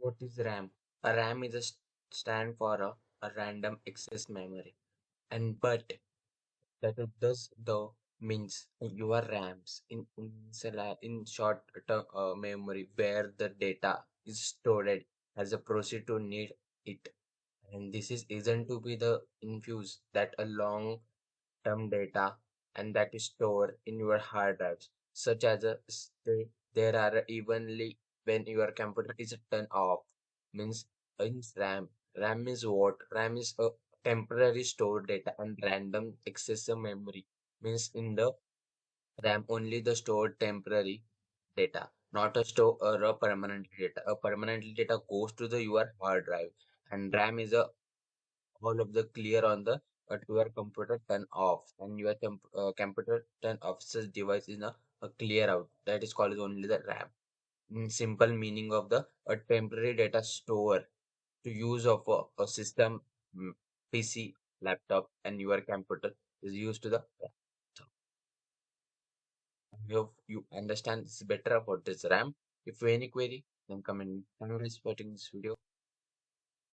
What is RAM? A RAM is a stand for a random access memory. And but that it does the means your RAMs in short term memory where the data is stored as a proceed to need it. And this is isn't to be the infuse that a long term data and that is stored in your hard drives, such as a state there are evenly when your computer is turned off. Means in RAM. RAM is what? RAM is a temporary stored data and random access memory. Means in the RAM only the stored temporary data, not a store or a permanent data. A permanent data goes to the your hard drive, and RAM is a all of the clear on the to your computer turn off, and your computer turn off such device is a clear out. That is called only the RAM. Simple meaning of the a temporary data store to use of a system, PC, laptop, and your computer is used to the RAM. So, I hope you understand this better about this RAM. If you have any query, then comment. Thank you guys for watching this video.